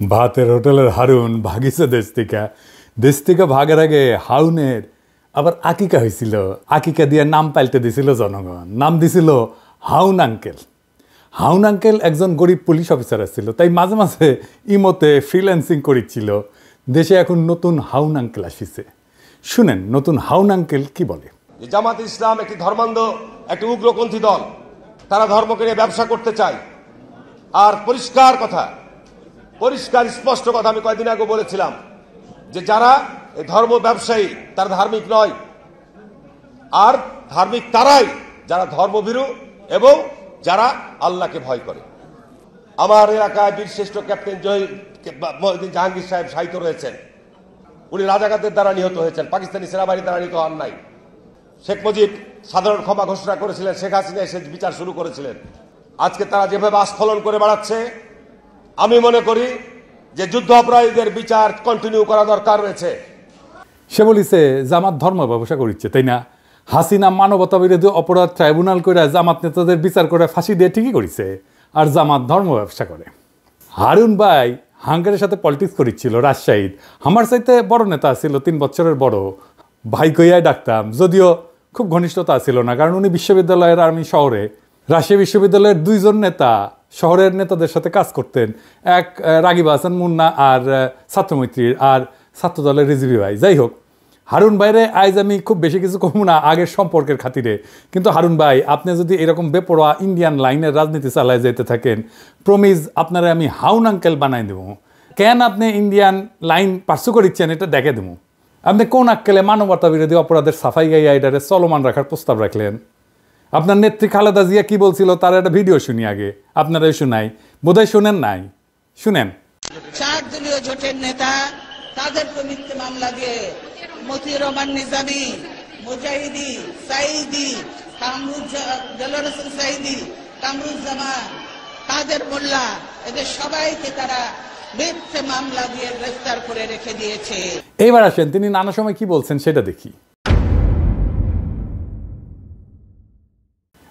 ভাতের হোটেলের হারুন ভাগিছে দেশ থেকে ভাগের আগে হাউনের আবার আকিকা হয়েছিল। আকিকা দিয়ে নাম পাল্টে দিছিল জনগণ, নাম দিছিল হাউন আঙ্কেল। হাউন আঙ্কেল একজন গরিব পুলিশ অফিসার ছিল, তাই মাঝে মাঝে ইমোতে ফ্রিল্যান্সিং করেছিল। দেশে এখন নতুন হাউন আঙ্কেল আসিছে। শুনেন নতুন হাউন আঙ্কেল কি বলে। জামাত ইসলাম একটি ধর্মান্ধ, একটি উগ্রপন্থী দল। তারা ধর্মকে নিয়ে ব্যবসা করতে চায়। আর পরিষ্কার স্পষ্ট কথা আমি কয়েকদিন আগে বলেছিলাম যে যারা এই ধর্ম ব্যবসায়ী তারা ধার্মিক নয়, আর ধার্মিক তারাই যারা ধর্মভীরু এবং যারা আল্লাহকে ভয় করে। আমার এলাকায় বীরশ্রেষ্ঠ ক্যাপ্টেন মহিউদ্দিন জাহাঙ্গীর সাহেব শাহিদ রয়েছেন। উনি রাজাকারদের দ্বারা নিহত হয়েছেন, পাকিস্তানি সেনাবাহিনীর দ্বারা নিহত হন নাই। শেখ মুজিব সাধারণ ক্ষমা ঘোষণা করেছিলেন, শেখ হাসিনা এসে বিচার শুরু করেছিলেন। আজকে তারা যেভাবে আস্ফলন করে বেড়াচ্ছে, আমি মনে করি যে যুদ্ধ অপরাধীদের বিচার কন্টিনিউ করা দরকার রয়েছে। সে বলিছে জামাত ধর্ম ব্যবসা করিচ্ছে, তাই না? হাসিনা মানবতা বিরোধী অপরাধ ট্রাইব্যুনাল করে জামাত নেতাদের বিচার করে ফাঁসি দিয়ে ঠিকই করেছে, আর জামাত ধর্ম ব্যবসা করে। হারুন ভাই হাঙ্গারের সাথে পলিটিক্স করিচ্ছিল রাজশাহীর। আমার চাইতে বড় নেতা ছিল, 3 বছরের বড়। ভাই কইয়াই ডাকতাম, যদিও খুব ঘনিষ্ঠতা ছিল না, কারণ উনি বিশ্ববিদ্যালয়ের আমি শহরে রাজশাহী বিশ্ববিদ্যালয়ের 2 জন নেতা শহরের নেতাদের সাথে কাজ করতেন। এক রাগিব হাসান মুন্না আর ছাত্রমৈত্রীর, আর ছাত্রদলের রিজভি ভাই। যাই হোক, হারুন ভাইরে আজ আমি খুব বেশি কিছু কমু না আগের সম্পর্কের খাতিরে। কিন্তু হারুন ভাই, আপনি যদি এরকম বেপরোয়া ইন্ডিয়ান লাইনের রাজনীতি চালায় যেতে থাকেন, প্রমিজ আপনারা আমি হাউন আঙ্কেল বানাই দেবো। কেন আপনি ইন্ডিয়ান লাইন পার্সু করিচ্ছেন এটা দেখে দেবো। আপনি কোন আক্কেলে মানবতা বিরোধী অপরাধের সাফাই গাইয়া এটারে চলমান রাখার প্রস্তাব রাখলেন? আপনার নেত্রী খালেদা জিয়া কি বলছিল তার একটা ভিডিও শুনি আগে, আপনারাই শোনাই, বোধহয় শুনেন নাই, শুনেন। 4 দলীয় জোটের নেতা তাদেরকে মিথ্যে মামলা দিয়ে মতিউর রহমান নিজামী, মুজাহিদি, সাইদি, দেলোয়ার হোসেন সাইদি, কামরুজ্জামান, কাদের মোল্লা, এদের সবাইকে তারা মিথ্যে মামলা দিয়ে গ্রেফতার করে রেখে দিয়েছে। এইবার আসেন তিনি নানা সময় কি বলছেন সেটা দেখি।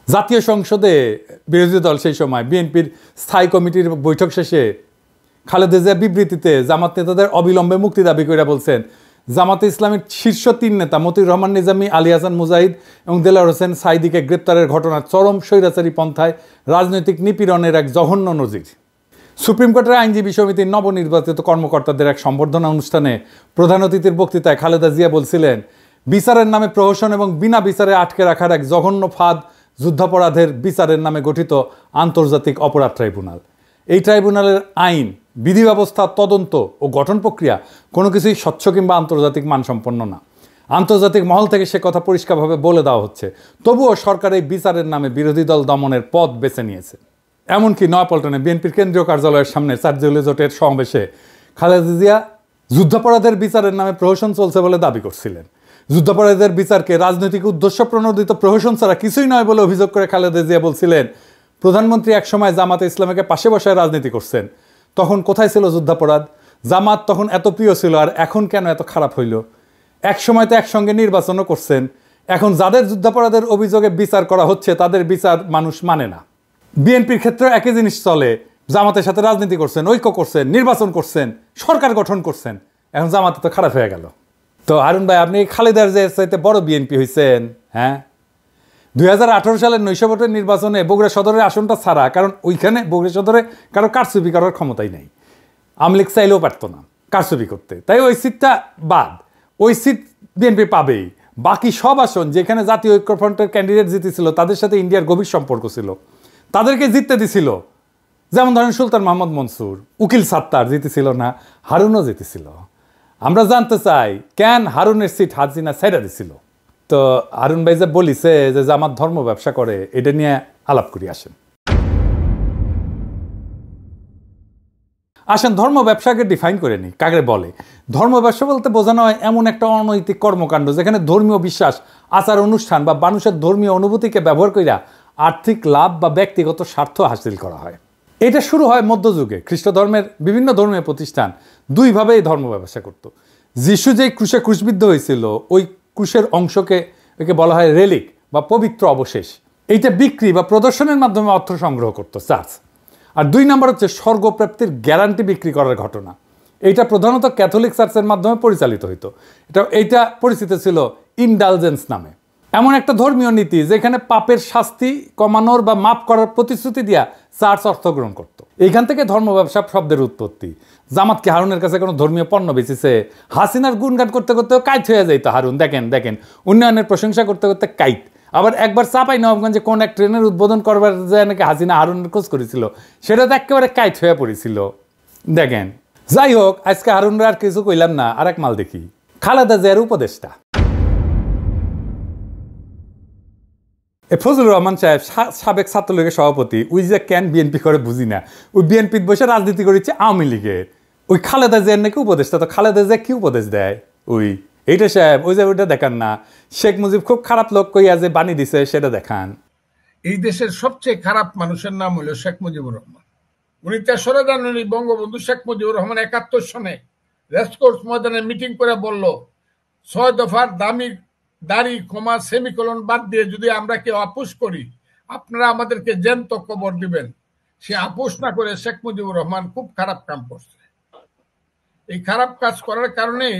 জাতীয় সংসদে বিরোধী দল সেই সময় বিএনপির স্থায়ী কমিটির বৈঠক শেষে খালেদা জিয়া বিবৃতিতে জামাত নেতাদের অবিলম্বে মুক্তি দাবি করে বলছেন, জামাতে ইসলামের শীর্ষ 3 নেতা মতিউর রহমান নিজামী, আলী হাসান মুজাহিদ এবং দেলোয়ার হোসেন সাইদিকে গ্রেপ্তারের ঘটনা চরম স্বৈরাচারী পন্থায় রাজনৈতিক নিপীড়নের এক জঘন্য নজির। সুপ্রিম কোর্টের আইনজীবী সমিতির নবনির্বাচিত কর্মকর্তাদের এক সম্বর্ধনা অনুষ্ঠানে প্রধান অতিথির বক্তৃতায় খালেদা জিয়া বলছিলেন, বিচারের নামে প্রহসন এবং বিনা বিচারে আটকে রাখার এক জঘন্য ফাঁদ যুদ্ধাপরাধের বিচারের নামে গঠিত আন্তর্জাতিক অপরাধ ট্রাইব্যুনাল। এই ট্রাইব্যুনালের আইন, বিধি ব্যবস্থা, তদন্ত ও গঠন প্রক্রিয়া কোনো কিছুই স্বচ্ছ কিংবা আন্তর্জাতিক মানসম্পন্ন না। আন্তর্জাতিক মহল থেকে সে কথা পরিষ্কারভাবে বলে দেওয়া হচ্ছে, তবুও সরকার এই বিচারের নামে বিরোধী দল দমনের পথ বেছে নিয়েছে। এমনকি নয়াপল্টনে বিএনপির কেন্দ্রীয় কার্যালয়ের সামনে 4 দলীয় জোটের সমাবেশে খালেদা জিয়া যুদ্ধাপরাধের বিচারের নামে প্রহসন চলছে বলে দাবি করছিলেন। যুদ্ধাপরাধের বিচারকে রাজনৈতিক উদ্দেশ্য প্রণোদিত প্রহসন ছাড়া কিছুই নয় বলে অভিযোগ করে খালেদা জিয়া বলছিলেন, প্রধানমন্ত্রী একসময় জামাতে ইসলামীকে পাশে বসায় রাজনীতি করছেন, তখন কোথায় ছিল যুদ্ধাপরাধ? জামাত তখন এত প্রিয় ছিল, আর এখন কেন এত খারাপ হইল? এক সময় তো একসঙ্গে নির্বাচনও করছেন। এখন যাদের যুদ্ধাপরাধের অভিযোগে বিচার করা হচ্ছে তাদের বিচার মানুষ মানে না। বিএনপির ক্ষেত্রে একই জিনিস চলে, জামাতের সাথে রাজনীতি করছেন, ঐক্য করছেন, নির্বাচন করছেন, সরকার গঠন করছেন, এখন জামাতে তো খারাপ হয়ে গেল। তো হারুন ভাই, আপনি খালেদার যে চাইতে বড় বিএনপি হয়েছেন। হ্যাঁ, 2018 সালের 900 ভোটের নির্বাচনে বগুড়া সদরের আসনটা ছাড়া, কারণ ওইখানে বগুড়া সদরে কারো কারচুপি করার ক্ষমতাই নাই, আওয়ামী লীগ চাইলেও পারত না কারচুপি করতে, তাই ওই সিটটা বাদ। ওই সিট বিএনপি পাবেই। বাকি সব আসন যেখানে জাতীয় ঐক্যফ্রন্টের ক্যান্ডিডেট জিতেছিল, তাদের সাথে ইন্ডিয়ার গভীর সম্পর্ক ছিল, তাদেরকে জিততে দিছিল। যেমন ধরেন সুলতান মোহাম্মদ মনসুর, উকিল সাত্তার জিতেছিল না, হারুনও জিতেছিল। আমরা জানতে চাই কেন হারুনের সিট হাসিনা ছেড়ে দিছিল। তো হারুন ভাই যে বলিছে যে জামাত ধর্ম ব্যবসা করে, এটা নিয়ে আলাপ করি। আসেন ধর্ম ব্যবসাকে ডিফাইন করে নি, কাকে বলে। ধর্ম ব্যবসা বলতে বোঝানো হয় এমন একটা অনৈতিক কর্মকাণ্ড যেখানে ধর্মীয় বিশ্বাস, আচার অনুষ্ঠান বা মানুষের ধর্মীয় অনুভূতিকে ব্যবহার করিয়া আর্থিক লাভ বা ব্যক্তিগত স্বার্থ হাসিল করা হয়। এটা শুরু হয় মধ্যযুগে। খ্রিস্ট ধর্মের বিভিন্ন ধর্মীয় প্রতিষ্ঠান 2 ভাবে এই ধর্ম ব্যবসা করত। যিশু যে ক্রুশে ক্রুশবিদ্ধ হয়েছিল, ওই ক্রুশের অংশকে বলা হয় রেলিক বা পবিত্র অবশেষ। এইটা বিক্রি বা প্রদর্শনের মাধ্যমে অর্থ সংগ্রহ করত চার্চ। আর 2 নম্বর হচ্ছে স্বর্গপ্রাপ্তির গ্যারান্টি বিক্রি করার ঘটনা। এইটা প্রধানত ক্যাথলিক চার্চের মাধ্যমে পরিচালিত হইতো। এইটা পরিচিত ছিল ইনডালজেন্স নামে। এমন একটা ধর্মীয় নীতি যেখানে পাপের শাস্তি কমানোর বা মাফ করার প্রতিশ্রুতি দিয়া চার্চ অর্থ গ্রহণ করত। এইখান থেকে ধর্ম ব্যবসা শব্দের উৎপত্তি। জামাত কি হারুনের কাছে কোনো ধর্মীয় পণ্য বেচেছে? হাসিনার গুণগান করতে করতেও কাইট হয়ে যাইতো হারুন। দেখেন উন্নয়নের প্রশংসা করতে করতে কাইট। আবার একবার চাঁপাইনবাবগঞ্জে কোন এক ট্রেনের উদ্বোধন করবার যায় নাকি হাসিনা হারুনের খোঁজ করেছিল, সেটা তো একেবারে কাইট হয়ে পড়েছিল। দেখেন, যাই হোক, আজকে হারুনরা আর কিছু কইলাম না, আর এক মাল দেখি। খালেদা জিয়ার উপদেষ্টা ফজলুর রহমান সাহেব, সাবেক ছাত্রলীগের সভাপতি, ওই যে কেন বিএনপি করে বুঝি না, ওই বিএনপির বসে রাজনীতি করেছে আওয়ামী লীগের। ওই খালেদা জিয়ার নাকি উপদেষ্টা। তো খালেদা জিয়া কি উপদেশ দেয়? এইটা সাহেব, ওই যে ওইটা দেখান না, শেখ মুজিব খুব খারাপ লোক কইয়া যে বাণী দিছে সেটা দেখান। এই দেশের সবচেয়ে খারাপ মানুষের নাম হলো শেখ মুজিবুর রহমান। 3 জানুয়ারি বঙ্গবন্ধু শেখ মুজিবুর রহমান 71 সনে রেসকোর্স ময়দানে মিটিং করে বলল, 6 দফার দাড়ি ক্ষমা সেমিকোলন বাদ দিয়ে যদি আমরা কেউ আপোষ করি, আপনারা আমাদেরকে জ্যান্ত কবর দিবেন। সে আপোষ না করে শেখ মুজিবুর রহমান খুব খারাপ কাম করছে। এই খারাপ কাজ করার কারণেই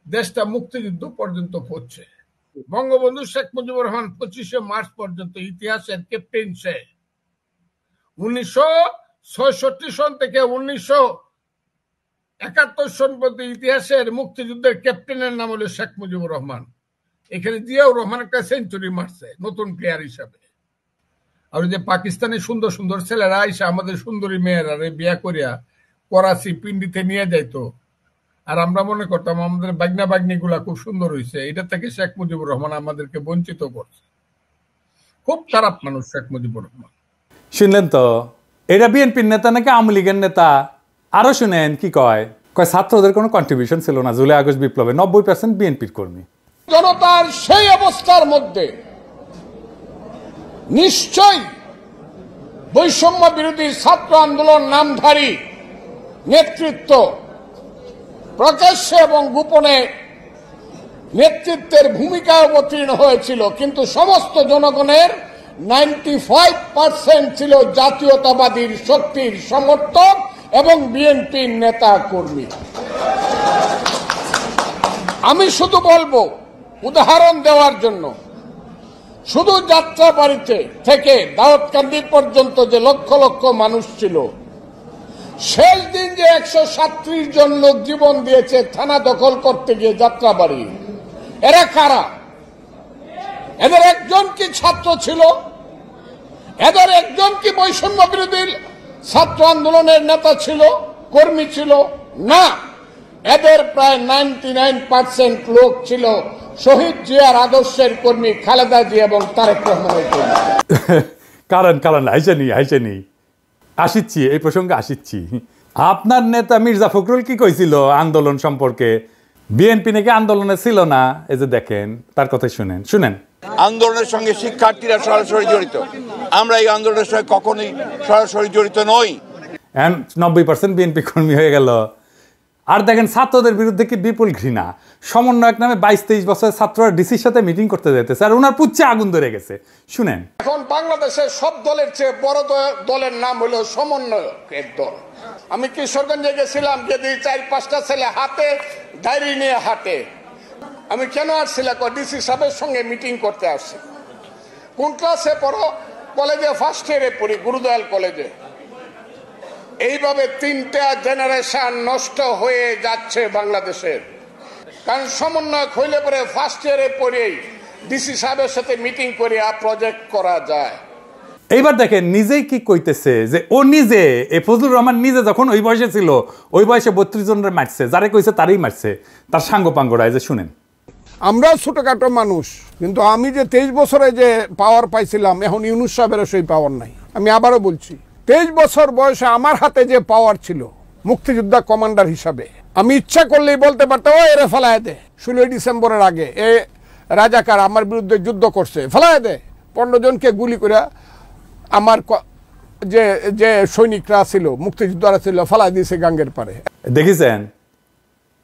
দেশটা মুক্তিযুদ্ধ পর্যন্ত পড়ছে। বঙ্গবন্ধু শেখ মুজিবুর রহমান 25শে মার্চ পর্যন্ত ইতিহাসের ক্যাপ্টেন। সে 1966 সন থেকে 1971 সন পর্যন্ত ইতিহাসের মুক্তিযুদ্ধের ক্যাপ্টেনের নাম হলো শেখ মুজিবুর রহমান। এখানে জিয়াউর রহমান একটা সেঞ্চুরি মারছে নতুন প্লেয়ার হিসাবে। আর যে পাকিস্তানি সুন্দর সুন্দর ছেলেরা আইসা আমাদের সুন্দরী মেয়েরা বিয়া করিয়া করাচি পিন্ডিতে নিয়ে যাইতো, আর আমরা মনে করতাম আমাদের বাগনা বাগনি গুলা খুব সুন্দর হয়েছে। এটা থেকে শেখ মুজিবুর রহমান আমাদেরকে বঞ্চিত করছে। খুব খারাপ মানুষ শেখ মুজিবুর রহমান। শুনলেন তো, এটা বিএনপির নেতা নাকি আওয়ামী লীগের নেতা? আরো শুনেন কি কয়। ছাত্রদের কোনো কন্ট্রিবিউশন ছিল না জুলাই আগস্ট বিপ্লবে, 90% বিএনপির কর্মী। জনতার সেই অবস্থার মধ্যে নিশ্চয়ই বৈষম্য বিরোধী ছাত্র আন্দোলন নামধারী নেতৃত্ব প্রকাশ্যে এবং গোপনে নেতৃত্বের ভূমিকা অবতীর্ণ হয়েছিল, কিন্তু সমস্ত জনগণের 95% ছিল জাতীয়তাবাদী শক্তির সমর্থক এবং বিএনপির নেতা কর্মী। আমি শুধু বলবো, উদাহরণ দেওয়ার জন্য, শুধু যাত্রাবাড়িতে থেকে দাউদকান্দি পর্যন্ত যে লক্ষ লক্ষ মানুষ ছিল, শেষ দিন যে 137 জন লোক জীবন দিয়েছে থানা দখল করতে গিয়ে যাত্রাবাড়ি, এরা কারা? এদের একজন কি ছাত্র ছিল? এদের একজন কি বৈষম্য বিরোধী ছাত্র আন্দোলনের নেতা ছিল, কর্মী ছিল? না, এদের প্রায় 99% লোক ছিল শহীদ জিয়ার আদর্শের কর্মী, খালেদা জিয়া এবং তারেক রহমানের কর্মী। কারণ হাইসেনি আসিচ্ছি, এই প্রসঙ্গে আসিচ্ছি। আপনার নেতা মির্জা ফখরুল কি কইছিল আন্দোলন সম্পর্কে? বিএনপি নাকি আন্দোলনে ছিল না। এই যে দেখেন, তার কথাই শুনেন। আন্দোলনের সঙ্গে শিক্ষার্থীরা সরাসরি জড়িত, আমরা এই আন্দোলনের সঙ্গে কখনোই সরাসরি জড়িত নই। 90% বিএনপি কর্মী হয়ে গেল। আর দেখেন, ছাত্রদের বিরুদ্ধে কি বিপুল ঘৃণা। সমন্বয়ক নামে 22-23 বছরের ছাত্ররা ডিসির সাথে মিটিং করতে যেতেছে, আর ওনার পুচ্ছে আগুন ধরে গেছে। শুনেন, এখন বাংলাদেশের সব দলের চেয়ে বড় দলের নাম হলো সমন্বয়কের দল। আমি কিশোরগঞ্জে গেছিলাম, যদি 4-5টা ছেলে হাতে ডায়েরি নিয়ে হাঁটে। আমি কেন আসছিলাম? ডিসি সাহেবের সঙ্গে মিটিং করতে আসছি। কোন ক্লাসে পড়ো? কলেজে ফার্স্ট ইয়ারে পড়ি, গুরুদয়াল কলেজে। এইভাবে 3টা জেনারেশন নষ্ট হয়ে যাচ্ছে বাংলাদেশের। কারণ সমন্বয়ক হইলে পরে ফার্স্ট ইয়ারে পড়েই ডিসি সাহেবের সাথে মিটিং করে প্রজেক্ট করা যায়। এইবার দেখেন নিজেই কি কইতেছে, যে ও নিজে, ফজলুর রহমান নিজে যখন ওই বয়সে ছিল, ওই বয়সে 32 জনের মারছে, যারে কইছে তারই মারছে, তার সাঙ্গপাঙ্গরা। যে শুনেন, আমরা ছোটখাটো মানুষ, কিন্তু আমি যে 23 বছরে যে পাওয়ার পাইছিলাম, এখন ইউনূস সাহেবের সেই পাওয়ার নাই। আমি আবারও বলছি, 23 বছর বয়সে আমার হাতে যে পাওয়ার ছিল মুক্তিযোদ্ধা কমান্ডার হিসাবে, আমি ইচ্ছা করলেই বলতে পারতাম, ও এরে ফেলায় দে। 16 ডিসেম্বরের আগে এ রাজাকার আমার বিরুদ্ধে যুদ্ধ করছে, ফেলায় দে। 15 জনকে গুলি করে আমার যে সৈনিকরা ছিল, মুক্তিযোদ্ধারা ছিল, ফেলায় দিয়েছে গাঙ্গের পারে। দেখেছেন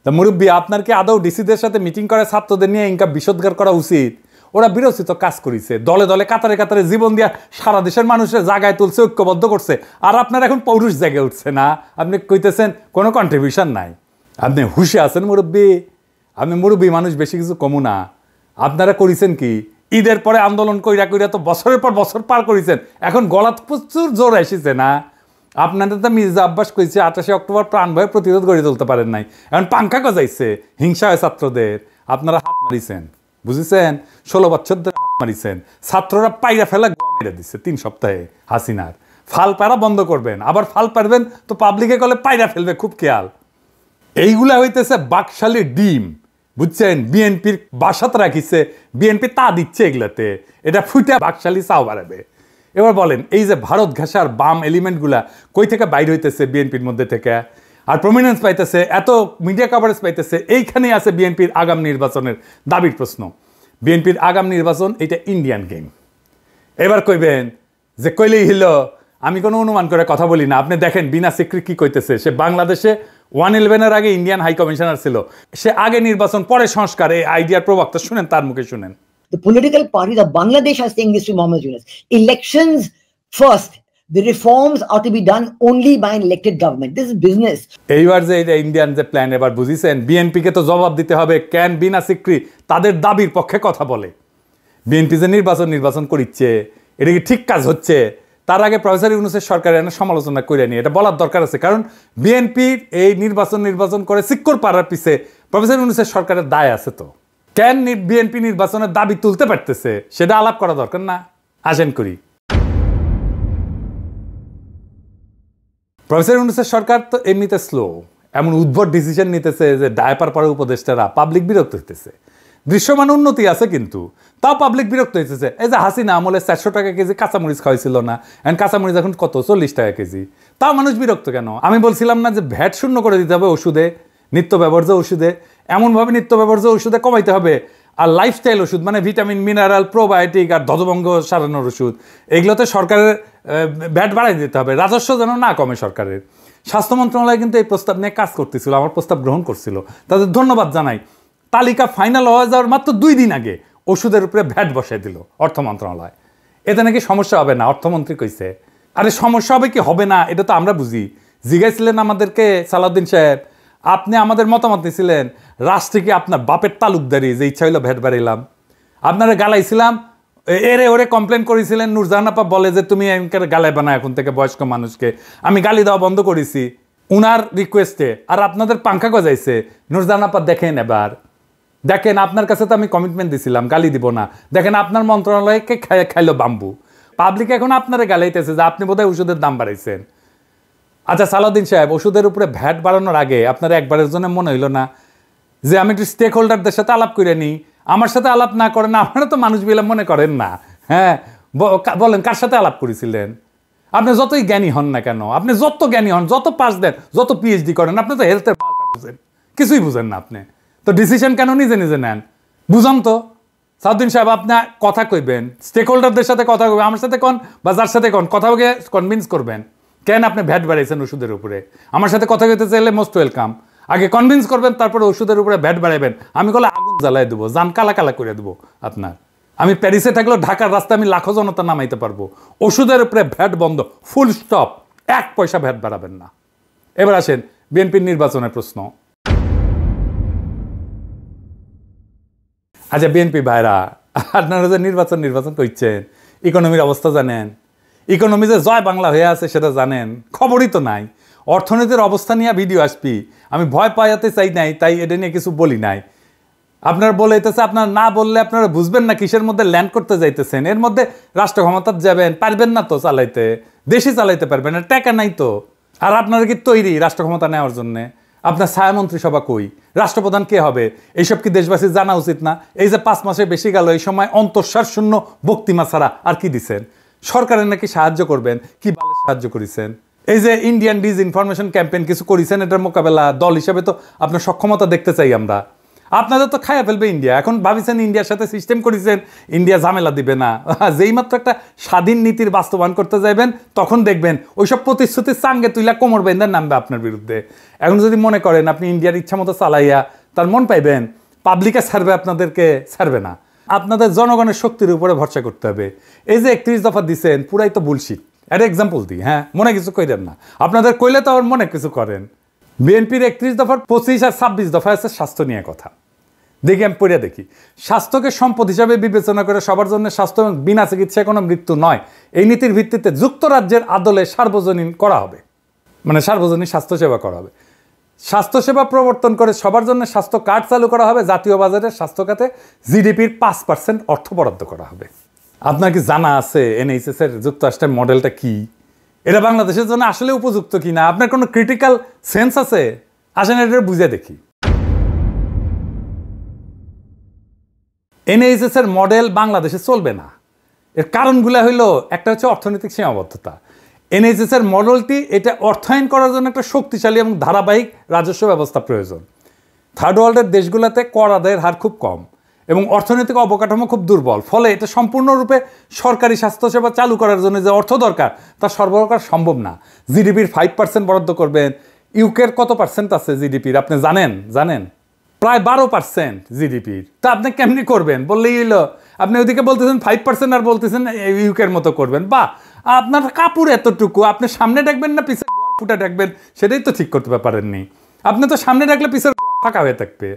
মুরব্বী, আপনার কি আদৌ ডিসিদের সাথে মিটিং করে ছাত্রদের নিয়ে ইনকা বিষোদ্গার করা উচিত? ওরা বিরোচিত কাজ করেছে, দলে দলে কাতারে কাতারে জীবন দিয়া সারা দেশের মানুষের জায়গায় তুলছে, ঐক্যবদ্ধ করছে। আর আপনার এখন পৌরুষ জেগে উঠছে না, আপনি কইতেছেন কোনো কন্ট্রিবিউশন নাই। আপনি হুশে আছেন মুরব্বী, আপনি মুরব্বী মানুষ, বেশি কিছু কমু না। আপনারা করেছেন কি, ঈদের পরে আন্দোলন কইরা কইরা তো বছরের পর বছর পার করেছেন, এখন গলাত প্রচুর জোর এসেছে না। আপনাদের তো মির্জা আব্বাস কইছে 28 অক্টোবর প্রাণ ভয়ে প্রতিরোধ গড়ে তুলতে পারেন নাই, এখন পাঙ্খা গজাইছে, হিংসা হয় ছাত্রদের, আপনারা হাত মারিছেন, বুঝেছেন? 16 বছর ধরে হাত মারিছেন, ছাত্ররা পাইরা ফেলা গোয়া মেরে দিচ্ছে 3 সপ্তাহে হাসিনার। ফাল পাড়া বন্ধ করবেন, আবার ফাল পারবেন তো পাবলিকে কলে পাইরা ফেলবে, খুব খেয়াল। এইগুলা হইতেছে বাকশালী ডিম, বুঝছেন? বিএনপির বাসাত রাখিছে, বিএনপি তা দিচ্ছে এগুলাতে, এটা ফুটে বাকশালী চাও বাড়াবে। এবার বলেন, এই যে ভারত ঘাসার বাম এলিমেন্টগুলা কই থেকে বাইর হইতেছে বিএনপির মধ্যে থেকে, আর প্রমিনেন্স পাইতেছে, এত মিডিয়া কভারেজ পাইতেছে, এইখানেই আছে বিএনপির আগাম নির্বাচনের দাবির প্রশ্ন। বিএনপির আগাম নির্বাচন এটা ইন্ডিয়ান গেম। এবার কইবেন যে কইলেই হইল, আমি কোনো অনুমান করে কথা বলি না। আপনি দেখেন বিনা সিক্রি কি কইতেছে, সে বাংলাদেশে 111-এর আগে ইন্ডিয়ান হাই কমিশনার ছিল, সে আগে নির্বাচন পরে সংস্কার, এই আইডিয়ার প্রবক্তা, শুনেন তার মুখে শুনেন। The political parties of Bangladesh are saying this to Mohammed Yunus. Elections first. The reforms are to be done only by an elected government. This is business. এইবার যে এটা ইন্ডিয়ান যে প্ল্যান, এবার বুঝিছেন? বিএনপিকে তো জবাব দিতে হবে, কেন বিনা সিক্রি তাদের দাবির পক্ষে কথা বলে। বিএনপি যে নির্বাচন করিচ্ছে, এটা কি ঠিক কাজ হচ্ছে? তার আগে প্রফেসর ইউনূসের সরকারের এনে সমালোচনা করে নিয়ে এটা বলার দরকার আছে, কারণ বিএনপির এই নির্বাচন করে সিক্কর পাড়ার পিছে প্রফেসর ইউনূসের সরকারের দায় আছে। তো কেন বিএনপি নির্বাচনের দাবি তুলতে পারতেছে সেটা আলাপ করা দরকার না? আসেন করি। প্রফেসর ইউনূসের সরকার তো এমনিতে স্লো, এমন উদ্ভট ডিসিশন নিতেছে যে ডায়াপার পরে উপদেষ্টারা, পাবলিক বিরক্ত হইতেছে। দৃশ্যমান উন্নতি আছে কিন্তু তাও পাবলিক বিরক্ত হইতেছে। এই যে হাসিনা আমলে 400 টাকা কেজি কাঁচামরিচ খাওয়াইছিল না, এখন কাঁচামরিচ এখন কত 40 টাকা কেজি, তাও মানুষ বিরক্ত কেন? আমি বলছিলাম না যে ভ্যাট শূন্য করে দিতে হবে ওষুধে, নিত্য ব্যবহার্য ওষুধে, এমনভাবে নিত্য ব্যবহার্য ওষুধে কমাইতে হবে। আর লাইফস্টাইল ওষুধ মানে ভিটামিন, মিনারেল, প্রোবায়োটিক আর ধ্বজভঙ্গ সারানোর ওষুধ, এগুলোতে সরকারের ভ্যাট বাড়াই দিতে হবে, রাজস্ব যেন না কমে সরকারের। স্বাস্থ্য মন্ত্রণালয় কিন্তু এই প্রস্তাব নিয়ে কাজ করতেছিল, আমার প্রস্তাব গ্রহণ করছিল, তাদের ধন্যবাদ জানাই। তালিকা ফাইনাল হয়ে যাওয়ার মাত্র 2 দিন আগে ওষুধের উপরে ভ্যাট বসাই দিল অর্থ মন্ত্রণালয়। এতে নাকি সমস্যা হবে না, অর্থমন্ত্রী কইছে। আরে সমস্যা হবে কি হবে না এটা তো আমরা বুঝি। জিজ্ঞাসছিলেন আমাদেরকে সালাউদ্দিন সাহেব, আপনি আমাদের মতামত নিয়েছিলেন, রাষ্ট্রে কি আপনার বাপের তালুকদারি যে ইচ্ছা হইলো ভ্যাট বাড়াইলাম? আপনারা গালাইছিলাম, এরে ওরে কমপ্লেন করেছিলেন। নূরজাহান আপা বলে যে তুমি গালাইবা না এখন থেকে বয়স্ক মানুষকে, আমি গালি দেওয়া বন্ধ করেছি উনার রিকোয়েস্টে, আর আপনাদের পাঙ্খা গজাইছে। নূরজাহান আপা দেখেন, এবার দেখেন, আপনার কাছে তো আমি কমিটমেন্ট দিছিলাম গালি দিব না, দেখেন আপনার মন্ত্রণালয়কে খাইলো বাম্বু। পাবলিক এখন আপনারা গালাইতেছে যে আপনি বোধহয় ওষুধের দাম বাড়াইছেন। আচ্ছা সালাউদ্দিন সাহেব, ওষুধের উপরে ভ্যাট বাড়ানোর আগে আপনার একবারের জন্য মনে হইল না যে আমি একটু স্টেক হোল্ডারদের সাথে আলাপ করে নিই? আমার সাথে আলাপ না করেন, আপনারা তো মানুষ বিলা মনে করেন না। হ্যাঁ বলেন, কার সাথে আলাপ করেছিলেন? আপনি যতই জ্ঞানী হন না কেন, আপনি যত জ্ঞানী হন, যত পাস দেন, যত পিএইচডি করেন, আপনি তো হেলথের পাল্টা বুঝেন, কিছুই বুঝেন না। আপনি তো ডিসিশন কেন নিজে নিজে নেন? বুঝান তো সাউদ্দিন সাহেব, আপনি কথা কইবেন, স্টেক হোল্ডারদের সাথে কথা কইবেন, আমার সাথে কোন বা যার সাথে কোন কথা বলে কনভিন্স করবেন কেন আপনি ভ্যাট বাড়াইছেন ওষুধের উপরে। আমার সাথে কথা কইতে চাইলে মোস্ট ওয়েলকাম, আগে কনভিন্স করবেন, তারপরে ওষুধের উপরে ভ্যাট বাড়াইবেন। আমি বলে আগুন জ্বালাই দেবো, জান কালা কালা করে দেবো আপনার। আমি প্যারিসে থাকলেও ঢাকার রাস্তায় আমি লাখো জনতা নামাইতে পারবো। ওষুধের উপরে ভ্যাট বন্ধ, ফুল স্টপ, 1 পয়সা ভ্যাট বাড়াবেন না। এবার আসেন বিএনপির নির্বাচনের প্রশ্ন। আচ্ছা বিএনপি ভাইরা, আপনারা যে নির্বাচন করছেন, ইকোনমির অবস্থা জানেন? ইকোনমি যে জয় বাংলা হয়ে আছে সেটা জানেন? খবরই তো নাই। অর্থনীতির অবস্থা নিয়ে ভিডিও আসবি, আমি ভয় পাইতে চাই নাই, তাই এটা নিয়ে কিছু বলি নাই। আপনারা বলাইতেছে, আপনারা না বললে আপনারা বুঝবেন না কিসের মধ্যে ল্যান্ড করতে যাইতেছেন। এর মধ্যে রাষ্ট্র ক্ষমতা যাবেন, পারবেন না তো চালাইতে, দেশই চালাইতে পারবেন না, টাকা নাই তো। আর আপনারা কি তৈরি রাষ্ট্র ক্ষমতা নেওয়ার জন্যে? আপনার ছায়ামন্ত্রী সভা কই? রাষ্ট্রপ্রধান কে হবে? এইসব কি দেশবাসীর জানা উচিত না? এই যে 5 মাসে বেশি গেল, এই সময় অন্তঃসার শূন্য বক্তিমা ছাড়া আর কি দিচ্ছেন? সরকারের নাকি সাহায্য করবেন, কি ভালো সাহায্য করেছেন? এই যে ইন্ডিয়ান ডিসইনফরমেশন ক্যাম্পেইন কিছু করেছেন, এটার মোকাবেলা দল হিসেবে তো আপনার সক্ষমতা দেখতে চাই আমরা। আপনাদের তো খাইয়া ফেলবে ইন্ডিয়া। এখন ভাবিছেন ইন্ডিয়ার সাথে সিস্টেম করেছেন, ইন্ডিয়া ঝামেলা দিবে না। যেই মাত্র একটা স্বাধীন নীতির বাস্তবায়ন করতে যাবেন, তখন দেখবেন ওইসব প্রতিশ্রুতির চাঙ্গে তুইলা কোমর বেঁধে নামবে আপনার বিরুদ্ধে। এখন যদি মনে করেন আপনি ইন্ডিয়ার ইচ্ছা মতো চালাইয়া তার মন পাইবেন, পাবলিকে ছাড়বে, আপনাদেরকে ছাড়বে না। আপনাদের জনগণের শক্তির উপরে ভরসা করতে হবে। এই যে 31 দফা দিচ্ছেন পুরাই তো বুলশিট। একটা এক্সাম্পল দিই, হ্যাঁ, মনে কিছু কইলেন না, আপনাদের কইলে তো আবার মনে কিছু করেন। বিএনপির 31 দফার 25 আর 26 দফা আছে স্বাস্থ্য নিয়ে কথা। দেখি আমি পড়ে দেখি, স্বাস্থ্যকে সম্পদ হিসাবে বিবেচনা করে সবার জন্য স্বাস্থ্য এবং বিনা চিকিৎসায় কোনো মৃত্যু নয়, এই নীতির ভিত্তিতে যুক্তরাজ্যের আদলে সার্বজনীন করা হবে, মানে সার্বজনীন স্বাস্থ্যসেবা করা হবে। স্বাস্থ্যসেবা প্রবর্তন করে সবার জন্য স্বাস্থ্য কার্ড চালু করা হবে। জাতীয় বাজারে স্বাস্থ্য খাতে জিডিপির 5% অর্থ বরাদ্দ করা হবে। আপনার কি জানা আছে এনএইচএস এর যুক্তরাষ্ট্রের মডেলটা কি? এটা বাংলাদেশের জন্য আসলে উপযুক্ত কি না? আপনার কোনো ক্রিটিক্যাল সেন্স আছে? আসেন এটা বুঝে দেখি। এনএইচএস এর মডেল বাংলাদেশে চলবে না। এর কারণগুলো হইল, একটা হচ্ছে অর্থনৈতিক সীমাবদ্ধতা। এনএইচএস এর মডেলটি এটা অর্থায়ন করার জন্য একটা শক্তিশালী এবং ধারাবাহিক রাজস্ব ব্যবস্থা প্রয়োজন। থার্ড ওয়ার্ল্ডের দেশগুলোতে কর আদায়ের হার খুব কম এবং অর্থনৈতিক অবকাঠামো খুব দুর্বল, ফলে এটা সম্পূর্ণরূপে সরকারি স্বাস্থ্যসেবা চালু করার জন্য যে অর্থ দরকার তা সরবরাহ করা সম্ভব না। জিডিপির 5% বরাদ্দ করবেন। ইউকের কত পার্সেন্ট আছে জিডিপির আপনি জানেন? প্রায় 12% জিডিপির। তা আপনি কেমনি করবেন? বললেই হইলো। আপনি ওইদিকে বলতেছেন 5% আর বলতেছেন ইউকের মতো করবেন। বা আপনার কাপড় এতটুকু, আপনি সামনে ডাকবেন না পিছের ফুটা ডাকবেন সেটাই তো ঠিক করতে পারেননি। আপনি তো সামনে ডাকলে পিছের ফাঁকা হয়ে থাকবে।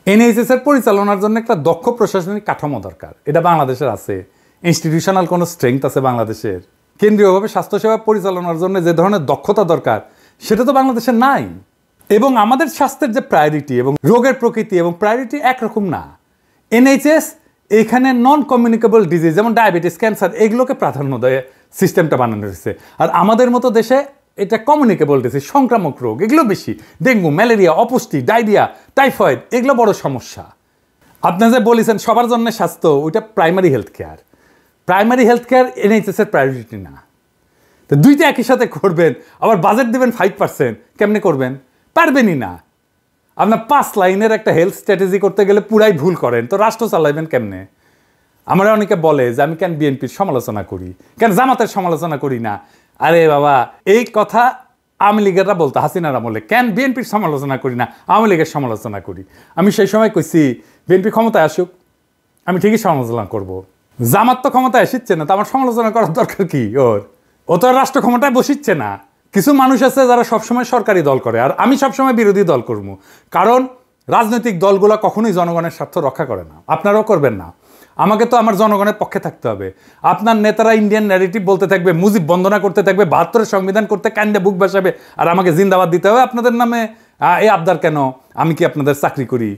এনএইচএস এর পরিচালনার জন্য একটা দক্ষ প্রশাসনিক কাঠামো দরকার। এটা বাংলাদেশের আছে? ইনস্টিটিউশনাল কোনো স্ট্রেংথ আছে বাংলাদেশের? কেন্দ্রীয়ভাবে স্বাস্থ্যসেবা পরিচালনার জন্য যে ধরনের দক্ষতা দরকার সেটা তো বাংলাদেশের নাই। এবং আমাদের স্বাস্থ্যের যে প্রায়োরিটি এবং রোগের প্রকৃতি এবং প্রায়োরিটি একরকম না। এনএইচএস এখানে নন কমিউনিকেবল ডিজিজ যেমন ডায়াবেটিস, ক্যান্সার এগুলোকে প্রাধান্য দেয় সিস্টেমটা বানানো হয়েছে। আর আমাদের মতো দেশে এটা কমিউনিকেবল ডিজিজ, সংক্রামক রোগ এগুলো বেশি। ডেঙ্গু, ম্যালেরিয়া, অপুষ্টি, ডায়রিয়া, টাইফয়েড এগুলো বড় সমস্যা। আপনি যে বলেছেন সবার জন্য স্বাস্থ্য, ওইটা primary health care. Primary health care NHS এর প্রায়োরিটি না। তো দুইটা একই সাথে করবেন, আবার বাজেট দেবেন 5%, কেমনে করবেন? পারবেনই না। আপনার 5 লাইনের একটা হেলথ স্ট্র্যাটেজি করতে গেলে পুরাই ভুল করেন, তো রাষ্ট্র চালাইবেন কেমনে? আমরা অনেকে বলে যে আমি কেন বিএনপির সমালোচনা করি, কেন জামাতের সমালোচনা করি না। আরে বাবা, এই কথা আওয়ামী লীগেররা বলতো হাসিনার আমলে, কেন বিএনপির সমালোচনা করি না, আওয়ামী লীগের সমালোচনা করি। আমি সেই সময় কইছি বিএনপি ক্ষমতায় আসুক, আমি ঠিকই সমালোচনা করব। জামাত তো ক্ষমতায় আসিচ্ছে না, তো আমার সমালোচনা করার দরকার কি? ও তো রাষ্ট্র ক্ষমতায় বসিচ্ছে না। কিছু মানুষ আছে যারা সবসময় সরকারি দল করে, আর আমি সবসময় বিরোধী দল করব। কারণ রাজনৈতিক দলগুলো কখনোই জনগণের স্বার্থ রক্ষা করে না, আপনারাও করবেন না। আমাকে তো আমার জনগণের পক্ষে থাকতে হবে। আপনার নেতারা ইন্ডিয়ান ন্যারেটিভ বলতে থাকবে, মুজিব বন্দনা করতে থাকবে, 72-এর সংবিধান করতে কান্দে বুক বাসাবে, আর আমাকে জিন্দাবাদ দিতে হবে আপনাদের নামে। এই আবদার কেন? আমি কি আপনাদের চাকরি করি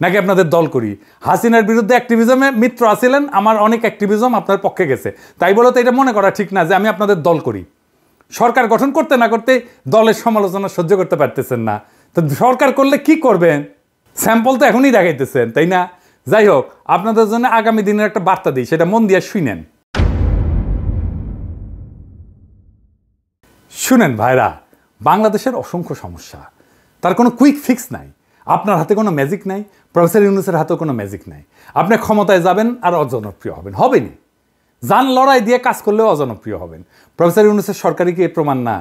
নাকি আপনাদের দল করি? হাসিনার বিরুদ্ধে অ্যাক্টিভিজমে মিত্র আছিলেন, আমার অনেক অ্যাক্টিভিজম আপনার পক্ষে গেছে, তাই বলে তো এটা মনে করা ঠিক না যে আমি আপনাদের দল করি। সরকার গঠন করতে না করতে দলের সমালোচনা সহ্য করতে পারতেছেন না, তো সরকার করলে কি করবেন? স্যাম্পল তো এখনই দেখাইতেছেন, তাই না? যাই হোক, আপনাদের জন্য আগামী দিনের একটা বার্তা দিই, সেটা মন দিয়ে শুনেন ভাইরা। বাংলাদেশের অসংখ্য সমস্যা, তার কোনো কুইক ফিক্স নাই। আপনার হাতে কোনো ম্যাজিক নাই, প্রফেসর ইউনূসের হাতেও কোনো ম্যাজিক নাই। আপনি ক্ষমতায় যাবেন আর অজনপ্রিয় হবেনই। জান লড়াই দিয়ে কাজ করলেও অজনপ্রিয় হবেন। প্রফেসর ইউনূসের সরকারি কি প্রমাণ না?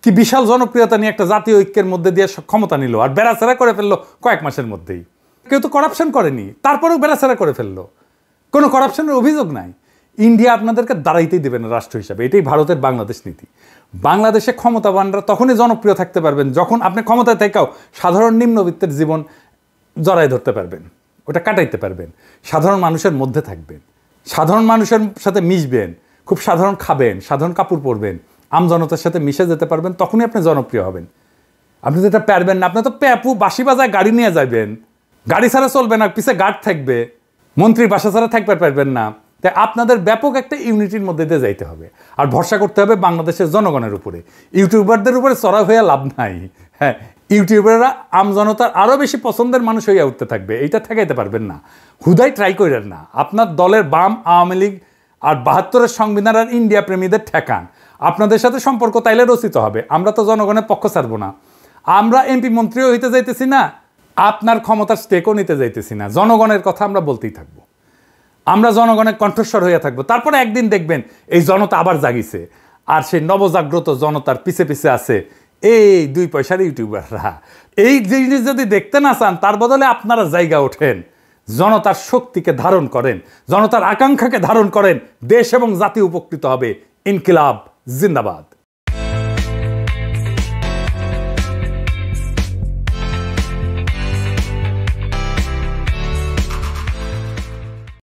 কি বিশাল জনপ্রিয়তা নিয়ে একটা জাতীয় ঐক্যের মধ্যে দিয়ে ক্ষমতা নিল, আর বেড়াচেরা করে ফেললো কয়েক মাসের মধ্যেই। কেউ তো করাপশন করেনি, তারপরেও বেড়াচেরা করে ফেললো। কোনো করাপশনের অভিযোগ নাই। ইন্ডিয়া আপনাদেরকে দাঁড়াইতেই দেবে না রাষ্ট্র হিসাবে, এটাই ভারতের বাংলাদেশ নীতি। বাংলাদেশে ক্ষমতাবানরা তখনই জনপ্রিয় থাকতে পারবেন যখন আপনি ক্ষমতায় থেকেও সাধারণ নিম্নবিত্তের জীবন জড়াই ধরতে পারবেন, ওটা কাটাইতে পারবেন, সাধারণ মানুষের মধ্যে থাকবেন, সাধারণ মানুষের সাথে মিশবেন, খুব সাধারণ খাবেন, সাধারণ কাপড় পরবেন, আমজনতার সাথে মিশে যেতে পারবেন, তখনই আপনি জনপ্রিয় হবেন। আপনি যেটা পারবেন না, আপনি তো প্যাপু বাসি বাজায় গাড়ি নিয়ে যাবেন, গাড়ি ছাড়া চলবে না, পিছে গার্ড থাকবে, মন্ত্রীর বাসা ছাড়া থাকতে পারবেন না। তাই আপনাদের ব্যাপক একটা ইউনিটির মধ্যে দিয়ে যাইতে হবে, আর ভরসা করতে হবে বাংলাদেশের জনগণের উপরে। ইউটিউবারদের উপরে চড়া হয়ে লাভ নাই। হ্যাঁ, ইউটিউবাররা আমজনতার আরও বেশি পছন্দের মানুষ হইয়া উঠতে থাকবে, এইটা ঠেকাইতে পারবেন না। হুদাই ট্রাই করেন না। আপনার দলের বাম, আওয়ামী লীগ আর 72-এর সংবিধান আর ইন্ডিয়া প্রেমীদের ঠেকান। আপনাদের সাথে সম্পর্ক তাইলে রচিত হবে। আমরা তো জনগণের পক্ষ ছাড়বো না। আমরা এমপি মন্ত্রীও হইতে যাইতেছি না, আপনার ক্ষমতার স্টেকও নিতে যাইতেছি না। জনগণের কথা আমরা বলতেই থাকবো, আমরা জনগণের কণ্ঠস্বর হইয়া থাকবো। তারপরে একদিন দেখবেন এই জনতা আবার জাগিছে, আর সেই নবজাগ্রত জনতার পিছে পিছে আছে এই 2 পয়সার ইউটিউবাররা। এই জিনিস যদি দেখতে না চান, তার বদলে আপনারা জায়গা ওঠেন, জনতার শক্তিকে ধারণ করেন, জনতার আকাঙ্ক্ষাকে ধারণ করেন, দেশ এবং জাতি উপকৃত হবে। ইনকিলাব জিন্দাবাদ।